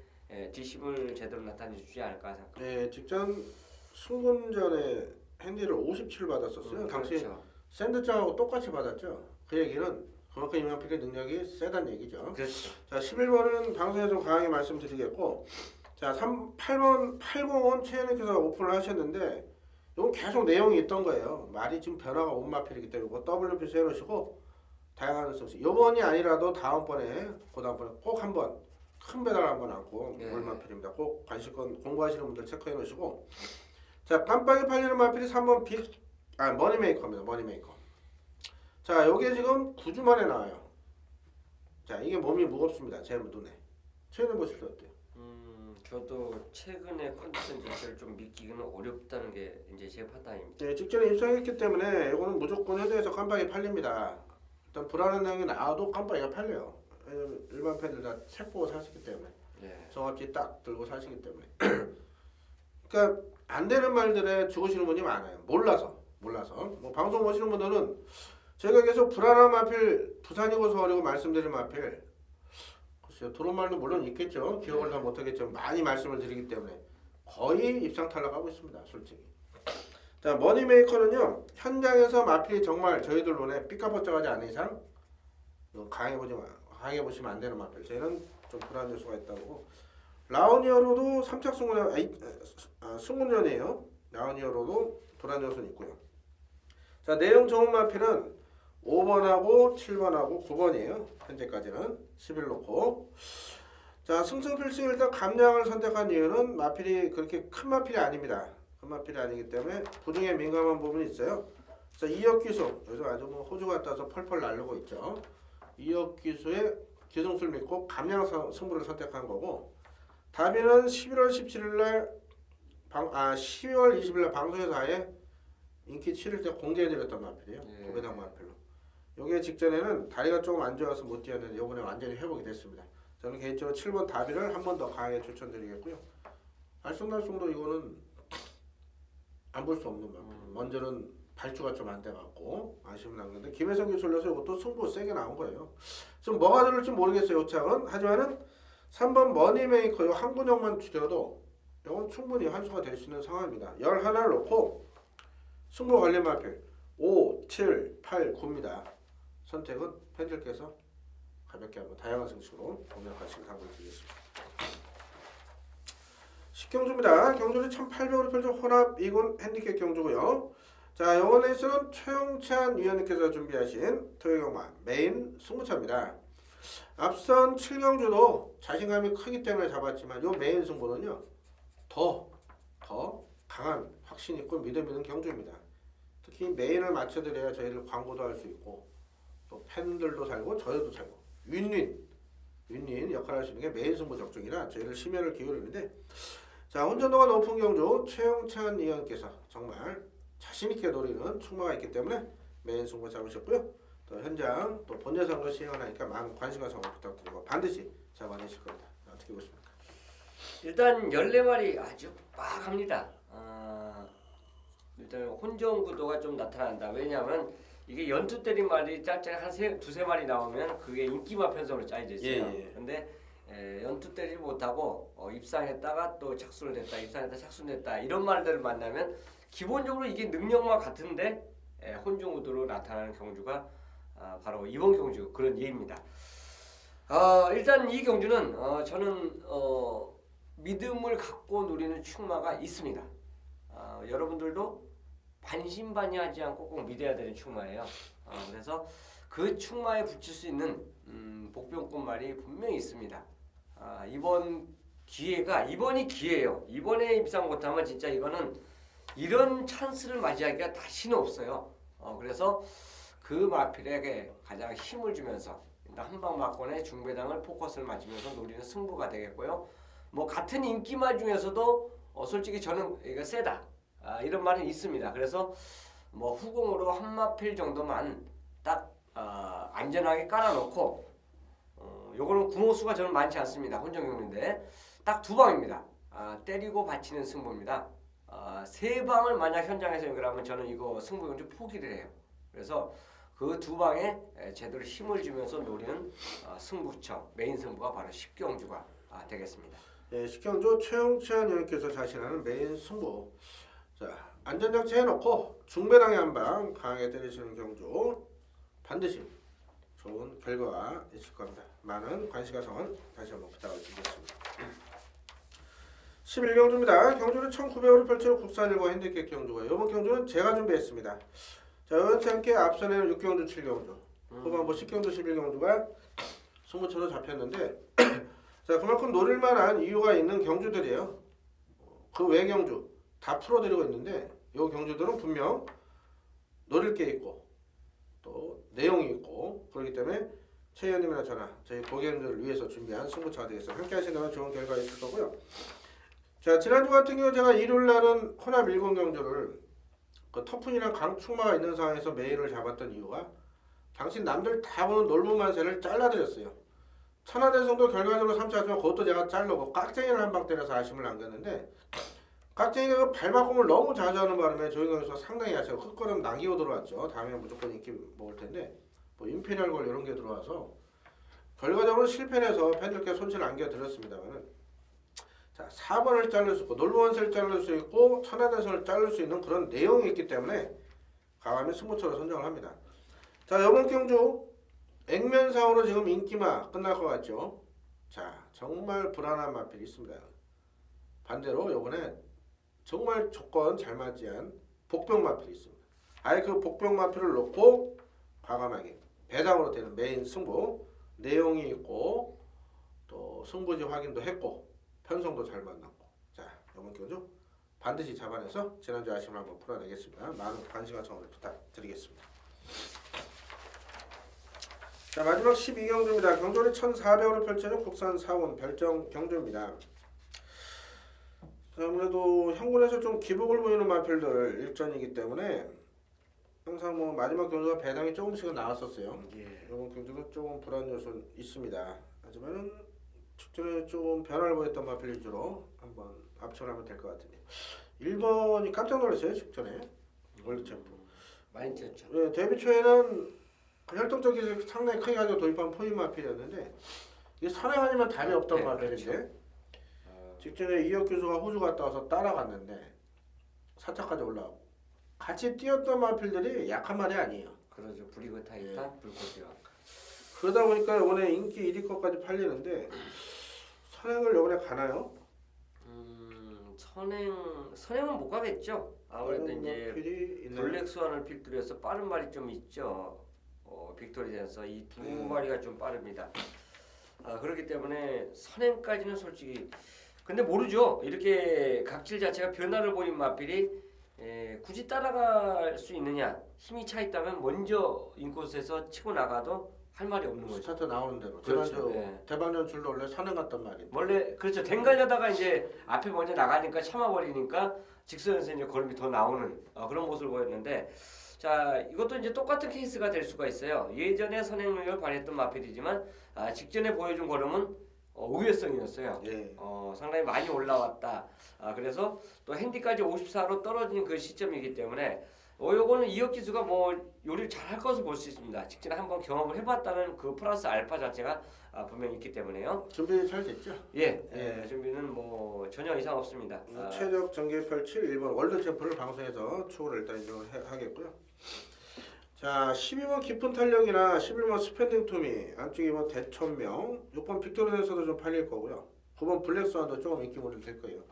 뒷심을 제대로 나타내주지 않을까 생각합니다. 네 직전 승군전에 핸디를 57 받았었어요. 당시 그렇죠. 샌드장하고 똑같이 받았죠. 그 얘기는 그만큼 이만필의 능력이 세다는 얘기죠. 그렇죠. 자 11번은 방송에서 좀 강하게 말씀드리겠고 자 8번 80은 최현님께서 오픈을 하셨는데 이건 계속 내용이 있던 거예요. 말이 지금 변화가 온 마필이기 때문에 WPC 해놓으시고 다양한 소스 이번이 아니라도 다음번에 그 다음번에 꼭 한번 큰 배달 한번 안고 올 마필입니다. 꼭 관심권 공부하시는 분들 체크해 놓으시고 자 깜빡이 팔리는 마필이 3번 머니메이커입니다. 머니메이커 자, 요게 지금 9주 만에 나와요. 자, 이게 몸이 무겁습니다. 제 눈에. 최근에 보실 때 어때요? 저도 최근에 컨디션 자체를 좀 믿기는 어렵다는 게 이제 제 판단입니다. 네, 직전에 입상했기 때문에 이거는 무조건 현대에서 깜빡이 팔립니다. 일단 불안한 내용이 나와도 깜빡이가 팔려요. 왜냐면 일반 팬들 다 책 보고 사시기 때문에. 네. 정확히 딱 들고 사시기 때문에. 그러니까 안 되는 말들에 죽으시는 분이 많아요. 몰라서. 뭐 방송 보시는 분들은 제가 계속 불안한 마필 부산이고 서울이고 말씀드린 마필 글쎄요. 들어온 말도 물론 있겠죠. 기억을 다 못하겠죠. 많이 말씀을 드리기 때문에 거의 입상 탈락하고 있습니다. 솔직히. 자, 머니메이커는요. 현장에서 마필이 정말 저희들 눈에 삐까뻔쩍하지 않은 이상 강해보시면 안 되는 마필. 저희는 좀 불안 요소가 있다고. 라우니어로도 3착 승문전이에요. 라우니어로도 불안 요소는 있고요. 자, 내용 좋은 마필은 5번하고 7번하고 9번이에요. 현재까지는 11 놓고. 자, 승승필승 일단 감량을 선택한 이유는 마필이 그렇게 큰 마필이 아닙니다. 큰 마필이 아니기 때문에 부중에 민감한 부분이 있어요. 자, 2억 기수 요즘 아주 뭐 호주 같아서 펄펄 날르고 있죠. 2억 기수의 기승술 믿고 감량 승부를 선택한 거고, 다비는 11월 17일 날 12월 20일 날 방송에서 아예 인기 치를 때 공개해드렸던 마필이에요. 예. 고배당 마필로. 요게 직전에는 다리가 조금 안 좋아서 못 뛰었는데 요번에 완전히 회복이 됐습니다. 저는 개인적으로 7번 다비를 한 번 더 강하게 추천드리겠고요. 알쏭달쏭도 이거는 안 볼 수 없는 마필. 먼저는 발주가 좀 안 돼갖고 아쉬움 남는데 김혜성 기술로서 이것도 승부 세게 나온 거예요. 좀 뭐가 들을지 모르겠어요. 요 착은. 하지만은 3번 머니메이커 요 한 군역만 줄여도 이건 충분히 환수가 될 수 있는 상황입니다. 11을 놓고 승부 관련 마필 5, 7, 8, 9입니다. 선택은 팬들께서 가볍게 한번 다양한 승수로 공략하시길 당부드리겠습니다. 10경주입니다. 경주는 1800으로 펼쳐 혼합 2군 핸디캡 경주고요. 자, 이번 레이스는 최용찬 위원님께서 준비하신 토요경마 메인 승부차입니다. 앞선 7경주도 자신감이 크기 때문에 잡았지만 이 메인 승부는요 더 강한 확신 있고 믿음 있는 경주입니다. 특히 메인을 맞춰드려야 저희들 광고도 할 수 있고 또 팬들도 살고 저희도 살고 윈윈 역할을 할 수 있는 게 메인 승부 적중이라 저희들 심혈을 기울이는데, 자, 혼전도가 높은 경주 최영찬 위원께서 정말 자신있게 노리는 충마가 있기 때문에 메인 승부 잡으셨고요. 또 현장 또 본 예상도 시행을 하니까 많은 관심과 성원 부탁드리고 반드시 잡아내실 겁니다. 어떻게 보십니까? 일단 14마리 아주 빡합니다. 일단 혼전 구도가 좀 나타난다. 왜냐하면 이게 연투 때린 말이 짤짤 한 두세 마리 나오면 그게 인기마 편성으로 짜여져 있어요. 예. 근데 연투 때리지 못하고 입상했다가 또 착수를 됐다, 입상했다 착수를 됐다 이런 말들을 만나면 기본적으로 이게 능력만 같은데 혼전 구도로 나타나는 경주가 바로 이번 경주 그런 예입니다. 일단 이 경주는 저는 믿음을 갖고 누리는 충마가 있습니다. 여러분들도 반신반의하지 않고 꼭 믿어야 되는 충마예요. 그래서 그 충마에 붙일 수 있는 복병권 말이 분명히 있습니다. 이번이 기회예요. 이번에 입상 못하면 진짜 이거는 이런 찬스를 맞이하기가 다시는 없어요. 그래서 그 마필에게 가장 힘을 주면서 한방 막권의 중배당을 포커스를 맞추면서 노리는 승부가 되겠고요. 뭐 같은 인기마 중에서도 솔직히 저는 이거 세다 이런 말은 있습니다. 그래서 뭐 후공으로 한 마필 정도만 딱 안전하게 깔아놓고 요거는 구모수가 저는 많지 않습니다. 혼전경주인데 딱 두 방입니다. 때리고 받치는 승부입니다. 세 방을 만약 현장에서 연결하면 저는 이거 승부경주 포기를 해요. 그래서 그 두 방에 제대로 힘을 주면서 노리는 승부처 메인 승부가 바로 10경주가 되겠습니다. 예, 10경주 최용찬 의원께서 자신하는 메인 승부. 자, 안전장치 해놓고 중배당에 한 방 강하게 때리시는 경주 반드시 좋은 결과가 있을 겁니다. 많은 관심과 성원 다시 한번 부탁을 드리겠습니다. 11경주입니다. 경주는 1900으로 펼치는 국산1고 핸디캡 경주가 이번 경주는 제가 준비했습니다. 자, 여연치 않게 앞선에는 6경주, 7경주 후반부 10경주, 11경주가 승부처로 잡혔는데 자, 그만큼 노릴만한 이유가 있는 경주들이에요. 그 외 경주 다 풀어드리고 있는데 이 경주들은 분명 노릴 게 있고 또 내용이 있고 그렇기 때문에 최 의원님이나 저나 저희 고객님들을 위해서 준비한 승부차가 되겠습니다. 함께 하신다면 좋은 결과 있을 거고요. 자, 지난주 같은 경우 제가 일요일 날은 혼합 10 경주를 그 터프이랑 강축마가 있는 상황에서 메인을 잡았던 이유가 당신 남들 다 보는 놀부만세를 잘라드렸어요. 천하대성도 결과적으로 3차 하지만 그것도 제가 자르고 깍쟁이를 한 방 때려서 아쉬움을 남겼는데 깍쟁이가 그 발바꿈을 너무 자주 하는 바람에 조인경 선수가 상당히 아쉬워 흑걸음 남기고 들어왔죠. 다음에 무조건 인기 먹을 텐데 뭐 임페리얼 걸 이런 게 들어와서 결과적으로 실패를 해서 팬들께 손실을 안겨드렸습니다만은 자 4번을 자를 수 있고 놀부만세를 자를 수 있고 천하대성을 자를 수 있는 그런 내용이 있기 때문에 과감히 승부처로 선정을 합니다. 자, 이번 경주 액면상으로 지금 인기마 끝날 것 같죠. 자, 정말 불안한 마필이 있습니다. 반대로 이번에 정말 조건 잘 맞지 않은 복병 마필이 있습니다. 아예 그 복병 마필을 놓고 과감하게 배당으로 되는 메인 승부 내용이 있고 또 승부지 확인도 했고 편성도 잘 만났고 자, 이번 경주 반드시 잡아내서 지난주 아쉬움을 한번 풀어내겠습니다. 많은 관심과 정을 부탁드리겠습니다. 자, 마지막 12경주입니다. 경주를 1,400으로 펼치는 국산 사원 별정 경주입니다. 자, 아무래도 현군에서 좀 기복을 보이는 마필들 일전이기 때문에 항상 뭐 마지막 경주가 배당이 조금씩은 나왔었어요. 이번 경주도 조금 불안 요소 있습니다. 하지만은 직전에 조금 변화를 보였던 마필 위주로 한번 압축을 하면 될 것 같은데 1번이 깜짝 놀랐어요. 직전에 월드 챔프 많이 뛰었죠. 네, 데뷔 초에는 혈통적이 상당히 크게 가지고 도입한 포인 마필이었는데 이게 선행 아니면 답이 없던 네, 마필인데 그렇죠. 직전에 이혁 교수가 호주 갔다 와서 따라갔는데 4차까지 올라가고 같이 뛰었던 마필들이 약한 말이 아니에요. 그러죠. 브리그 타이탄, 불꽃대왕. 그러다 보니까 이번에 인기 1위 것까지 팔리는데 선행을 이번에 가나요? 선행은 못 가겠죠. 아무래도 이제 마필이 있나요? 블랙스완을 필두로 해서 빠른 말이 좀 있죠. 빅토리 댄서 이 두 마리가 좀 빠릅니다. 그렇기 때문에 선행까지는 솔직히 근데 모르죠. 이렇게 각질 자체가 변화를 보인 마필이 굳이 따라갈 수 있느냐 힘이 차 있다면 먼저 인코스에서 치고 나가도 할 말이 없는 거죠. 스타트 나오는 대로 그렇죠. 지난주 네. 대박년 줄도 원래 선행 갔단 말인데 원래 그렇죠. 댕가려다가 이제 앞에 먼저 나가니까 참아버리니까 직선에서 이제 걸음이 더 나오는 그런 모습을 보였는데 자 이것도 이제 똑같은 케이스가 될 수가 있어요. 예전에 선행력을 발휘했던 마필이지만 직전에 보여준 걸음은 우회성이었어요. 예. 상당히 많이 올라왔다. 그래서 또 핸디까지 54로 떨어진 그 시점이기 때문에 요거는 이혁 기수가 뭐 요리를 잘할 것을 볼 수 있습니다. 직전에 한번 경험을 해봤다는 그 플러스 알파 자체가 분명히 있기 때문에요. 준비 잘 됐죠? 예, 준비는 뭐 전혀 이상 없습니다. 최적 전개 펼칠 일본 월드 챔프를 방송에서 추후를 일단 인정을 하겠고요. 자, 12번 깊은 탄력이나 11번 스펜딩 투미, 안쪽에 뭐 대천명, 6번 빅토리에서도 좀 팔릴 거고요. 9번 블랙스완도 조금 인기몰이 될 거예요.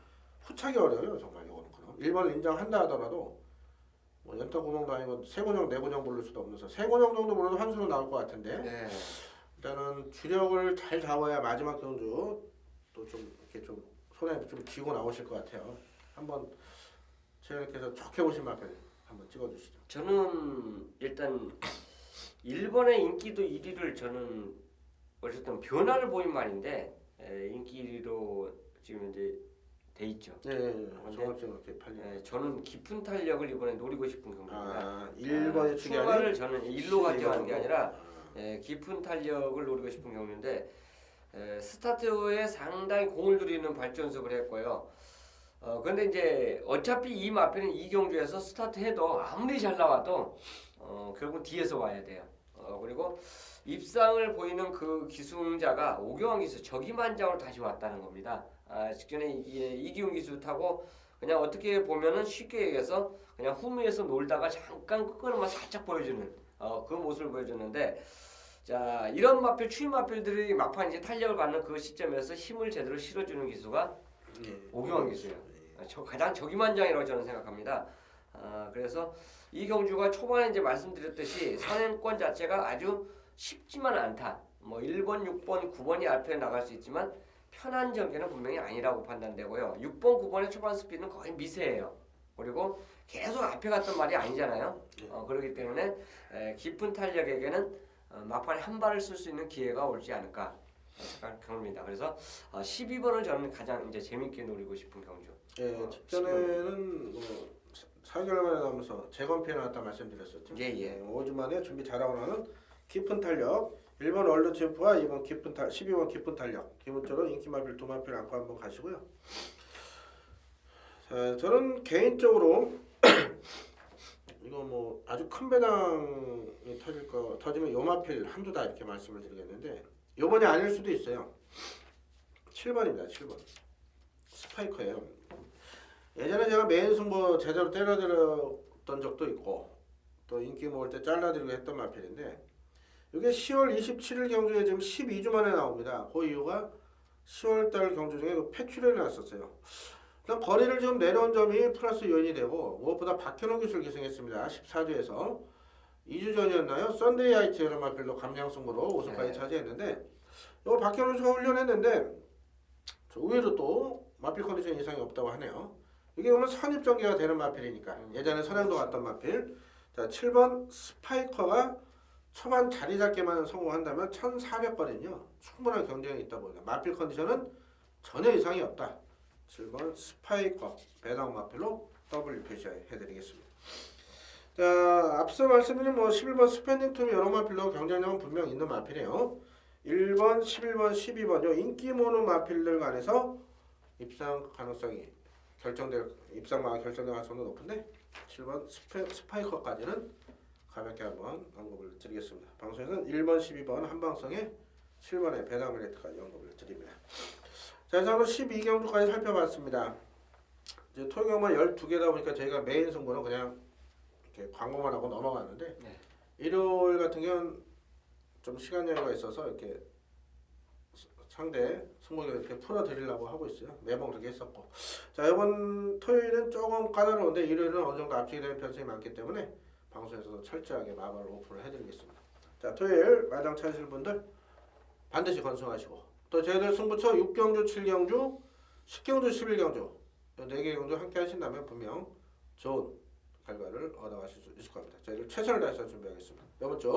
후차기 어려워요, 정말 이거는. 그럼 1번을 인정한다 하더라도 뭐 연타 구멍도 아니고 세고정, 내고정 부를 수도 없는서 세고정 정도 불러도 한 수는 나올 것 같은데 네. 일단은 주력을 잘 잡아야 마지막 경주 또 좀 이렇게 좀 손에 좀 쥐고 나오실 것 같아요. 한번 최영님께서 좋게 보신 마필 한번 찍어주시죠. 저는 일단 일본의 인기도 1위를 저는 어쨌든 변화를 보인 말인데 인기 1위로 지금 이제 돼 있죠. 네, 종합적으로 이렇게 팔리는. 저는 깊은 탄력을 이번에 노리고 싶은 경우입니다. 1번의 축이 출발을 저는 일로 가져가는 게 아니라 아. 깊은 탄력을 노리고 싶은 경우인데 스타트에 상당히 공을 들이는 발전습을 했고요. 그런데 이제 어차피 이 마필은 이 경주에서 스타트해도 아무리 잘 나와도 결국 뒤에서 와야 돼요. 그리고 입상을 보이는 그 기승자가 오경환 기수 저기만장으로 다시 왔다는 겁니다. 직전에 이기훈 기수 타고 그냥 어떻게 보면은 쉽게 얘기해서 그냥 후미에서 놀다가 잠깐 끝걸음만 살짝 보여주는 그 모습을 보여줬는데 자 이런 마필 추임 마필들이 막판 이제 탄력을 받는 그 시점에서 힘을 제대로 실어주는 기수가 오경환 기수예요. 가장 저기만장이라고 저는 생각합니다. 그래서 이 경주가 초반에 이제 말씀드렸듯이 선행권 자체가 아주 쉽지만 않다. 뭐 1번, 6번, 9번이 앞에 나갈 수 있지만 편한 전개는 분명히 아니라고 판단되고요. 6번, 9번의 초반 스피드는 거의 미세해요. 그리고 계속 앞에 갔던 말이 아니잖아요. 그렇기 때문에 깊은 탄력에게는 막판에 한 발을 쓸 수 있는 기회가 올지 않을까 생각합니다. 그래서 12번을 저는 가장 이제 재밌게 노리고 싶은 경주. 예, 직전에는 뭐 4개월 만에 나오면서 재검표에 나왔다 말씀드렸었죠. 예. 5주 만에 준비 잘하고 나는 깊은 탄력 1번 월드 챔프와 2번 깊은 12번 깊은 탄력 기본적으로 인기 마필 두 마필 안고 한번 가시고요. 자, 저는 개인적으로 이거 뭐 아주 큰 배당이 터지면 요 마필 한두 다 이렇게 말씀을 드리겠는데 요번이 아닐 수도 있어요. 7번입니다. 7번 스파이커예요. 예전에 제가 메인 승부 제대로 때려드렸던 적도 있고 또 인기 모을 때 잘라드리고 했던 마필인데 이게 10월 27일 경주에 지금 12주 만에 나옵니다. 그 이유가 10월달 경주 중에 그 폐출혈이 났었어요. 일단 거리를 좀 내려온 점이 플러스 요인이 되고 무엇보다 박현호 기술 기승했습니다. 14주에서 2주 전이었나요? 썬데이 하이트 여러 마필로 감량 승부로 5승까지 차지했는데 이거 박현호 씨가 훈련했는데 의외로 또 마필 컨디션 이상이 없다고 하네요. 이게 보면 선입전개가 되는 마필이니까 예전에 선행도 갔던 마필. 자 7번 스파이커가 초반 자리 잡기만 성공한다면 1400거리는요 충분한 경쟁이 있다 보니다. 마필 컨디션은 전혀 이상이 없다. 7번 스파이커 배당 마필로 W 표시해드리겠습니다. 자 앞서 말씀드린 뭐 11번 스펜딩 툼이 여러 마필로 경쟁력은 분명 있는 마필이에요. 1번, 11번, 12번 요 인기 모는 마필들 간에서 입상 가능성이 입상마가 결정될 가능성도 높은데 7번 스파이커까지는 가볍게 한번 언급을 드리겠습니다. 방송에서는 1번, 12번 한방성에 7번의 배당 레이트까지 언급을 드립니다. 자, 이상으로 12경주까지 살펴봤습니다. 이제 토요일만 12개다 보니까 저희가 메인 승부는 그냥 이렇게 광고만 하고 넘어가는데 일요일 같은 경우는 좀 시간 여유가 있어서 이렇게 상대 승부를 이렇게 풀어드리려고 하고 있어요. 매번 그렇게 했었고. 자, 이번 토요일은 조금 까다로운데 일요일은 어느 정도 앞쪽에 되는 편성이 많기 때문에 방송에서도 철저하게 마감을 오픈을 해드리겠습니다. 자, 토요일 마당 찾으실 분들 반드시 건승하시고 또 저희들 승부처 6경주, 7경주, 10경주, 11경주 4개 경주 함께 하신다면 분명 좋은 결과를 얻어가실 수 있을 겁니다. 저희들 최선을 다해서 준비하겠습니다. 이번 주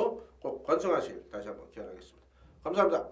꼭 건승하실 다시 한번 기원하겠습니다. 감사합니다.